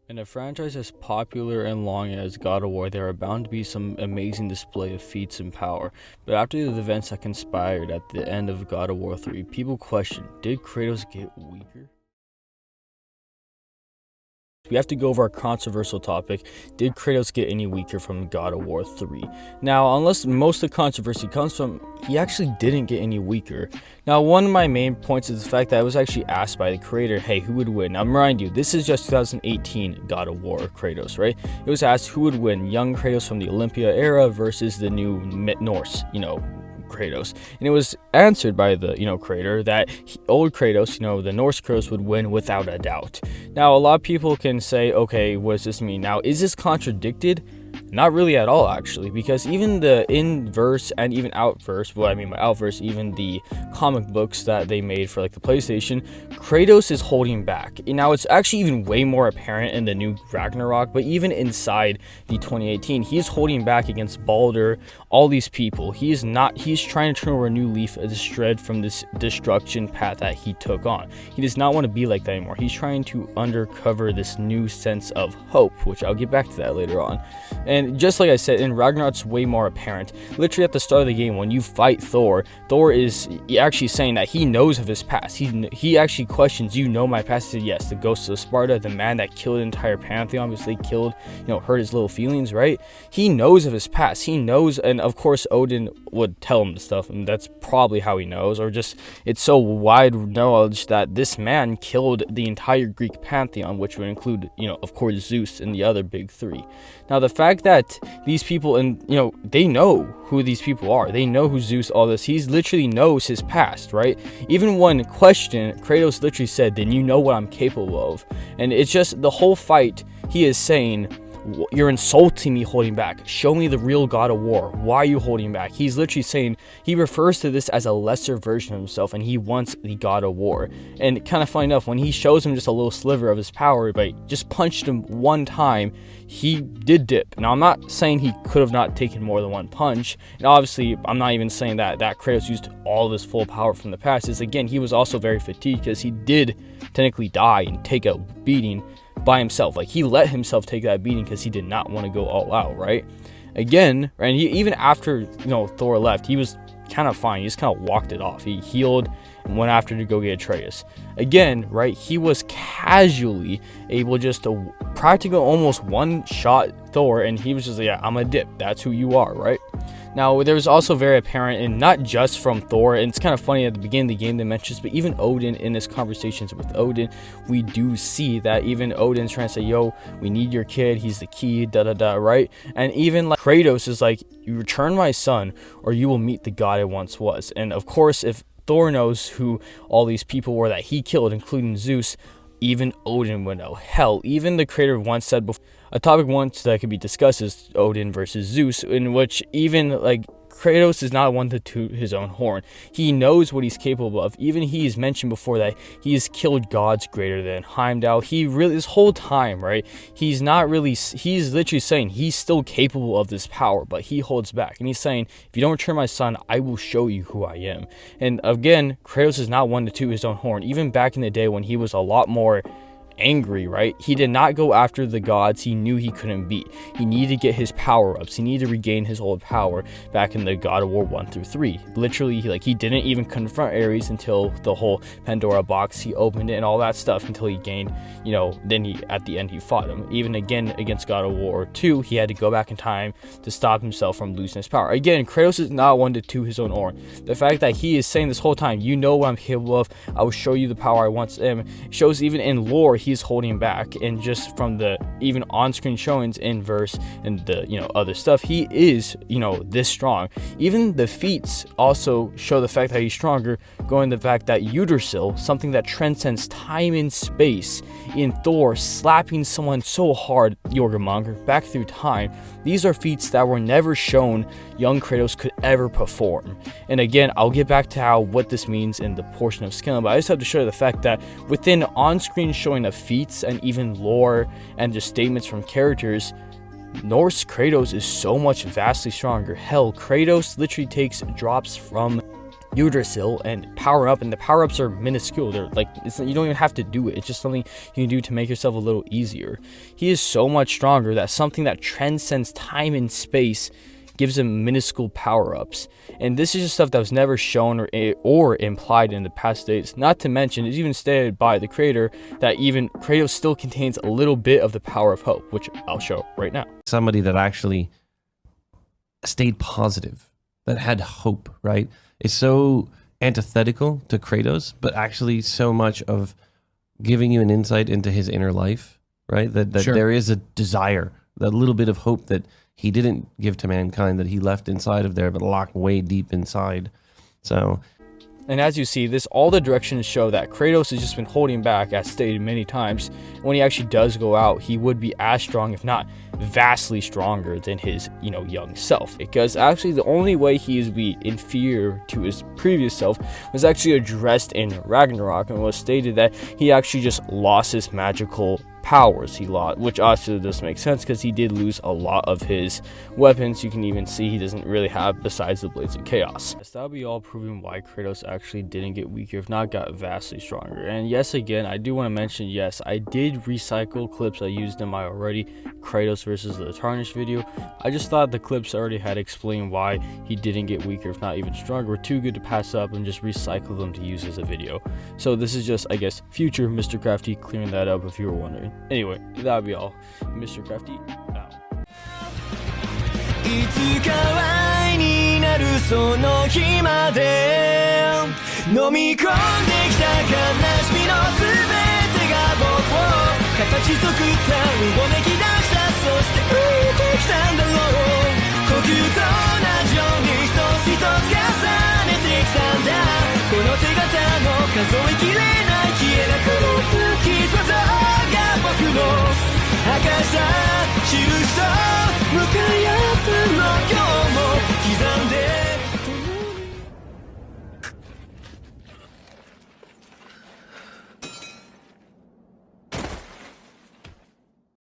In a franchise as popular and long as God of War, there are bound to be some amazing display of feats and power. But after the events that conspired at the end of God of War 3, people question, did Kratos get weaker? We have to go over our controversial topic. Did Kratos get any weaker from God of War 3? Now, unless most of the controversy comes from he actually didn't get any weaker. Now, one of my main points is the fact that I was actually asked by the creator, hey, who would win? Now, remind you, this is just 2018 God of War Kratos, right? It was asked who would win, young Kratos from the Olympia era versus the new Norse, Kratos, and it was answered by the creator that old Kratos, the Norse Kratos, would win without a doubt. Now, a lot of people can say, okay, what does this mean? Now, is this contradicted? Not really at all, actually, because even the inverse and even outverse, what I mean by outverse, even the comic books that they made for like the PlayStation, Kratos is holding back. And now it's actually even way more apparent in the new Ragnarok, but even inside the 2018, he's holding back against Baldur, all these people. He's trying to turn over a new leaf as shred from this destruction path that he took on. He does not want to be like that anymore. He's trying to undercover this new sense of hope, which I'll get back to that later on. And just like I said, in Ragnarok, it's way more apparent. Literally at the start of the game, when you fight Thor is actually saying that he knows of his past. He actually questions, my past? He said, yes, the ghost of Sparta, the man that killed an entire pantheon because they killed, hurt his little feelings, right? He knows of his past. He knows, and of course, Odin would tell him the stuff, and that's probably how he knows, or just it's so wide knowledge that this man killed the entire Greek pantheon, which would include, of course, Zeus and the other big three. Now, the fact that these people, and they know who these people are, they know who Zeus, all this, he literally knows his past, right? Even one question, Kratos literally said, then you know what I'm capable of. And it's just the whole fight, he is saying, you're insulting me holding back. Show me the real God of War. Why are you holding back? He's literally saying, he refers to this as a lesser version of himself, and he wants the God of War. And kind of funny enough, when he shows him just a little sliver of his power, but just punched him one time, he did dip. Now, I'm not saying he could have not taken more than one punch, and obviously, I'm not even saying that Kratos used all of his full power from the past. Is again, he was also very fatigued because he did technically die and take a beating by himself. Like, he let himself take that beating because he did not want to go all out, right? Again, and even after Thor left, he was kind of fine. He just kind of walked it off. He healed and went after to go get Atreus. Again, right, he was casually able just to practically almost one-shot Thor, and he was just like, yeah, I'm a dip. That's who you are, right? Now, there was also very apparent, and not just from Thor, and it's kind of funny at the beginning of the game they mentions, but even Odin, in his conversations with Odin, we do see that even Odin's trying to say, yo, we need your kid, he's the key, da-da-da, right? And even like Kratos is like, you return my son, or you will meet the god I once was. And of course, if Thor knows who all these people were that he killed, including Zeus, even Odin would know. Hell, even the creator once said before, a topic once that could be discussed is Odin versus Zeus, in which even like Kratos is not one to toot his own horn. He knows what he's capable of. Even he's mentioned before that he's killed gods greater than Heimdall. He really, this whole time, right, he's literally saying he's still capable of this power, but he holds back. And he's saying, if you don't return my son, I will show you who I am. And again, Kratos is not one to toot his own horn. Even back in the day when he was a lot more angry, right? He did not go after the gods he knew he couldn't beat. He needed to get his power-ups. He needed to regain his old power back in the God of War 1 through 3. Literally, he didn't even confront Ares until the whole Pandora box, he opened it and all that stuff until he gained, then at the end he fought him. Even again against God of War 2, he had to go back in time to stop himself from losing his power. Again, Kratos is not one to toot his own horn. The fact that he is saying this whole time, you know what I'm capable of, I will show you the power I once am, shows even in lore he's holding back. And just from the even on-screen showings in verse and the other stuff, he is this strong. Even the feats also show the fact that he's stronger, going to the fact that Yggdrasil, something that transcends time and space, in Thor slapping someone so hard, Jormungandr, back through time, these are feats that were never shown young Kratos could ever perform. And again, I'll get back to what this means in the portion of Scaling, but I just have to show you the fact that within on-screen showing of feats and even lore and just statements from characters, Norse Kratos is so much vastly stronger. Hell, Kratos literally takes drops from Yggdrasil and power up, and the power-ups are minuscule. They're like, you don't even have to do it. It's just something you can do to make yourself a little easier. He is so much stronger that something that transcends time and space gives him minuscule power-ups, and this is just stuff that was never shown or implied in the past days. Not to mention, it's even stated by the creator that even Kratos still contains a little bit of the power of hope, which I'll show right now. Somebody that actually stayed positive, that had hope, right? It's so antithetical to Kratos, but actually so much of giving you an insight into his inner life, right? That there is a desire, that little bit of hope that he didn't give to mankind, that he left inside of there, but locked way deep inside. So, and as you see, all the directions show that Kratos has just been holding back, as stated many times. When he actually does go out, he would be as strong, if not vastly stronger than his, young self. Because actually the only way he is inferior to his previous self was actually addressed in Ragnarok, and was stated that he actually just lost his magical powers. He lost, which also does make sense because he did lose a lot of his weapons. You can even see he doesn't really have besides the Blades of Chaos. Yes, that'll be all proving why Kratos actually didn't get weaker, if not got vastly stronger. And yes, again, I do want to mention, yes, I did recycle clips I used in my already Kratos versus the Tarnished video. I just thought the clips I already had explained why he didn't get weaker, if not even stronger, were too good to pass up, and just recycle them to use as a video. So this is just, I guess, future Mr. Crafty clearing that up if you were wondering. Anyway, that'll be all. Mr. Crafty, out. いつか愛になるその日まで飲み込んできた悲しみの全てが僕を形作ったうごめき出したそして浮いてきたんだろう呼吸と同じように一つ一つ重ねてきたんだこの手形の数えきれない消えなくなった傷跡が僕の明かした印と向こう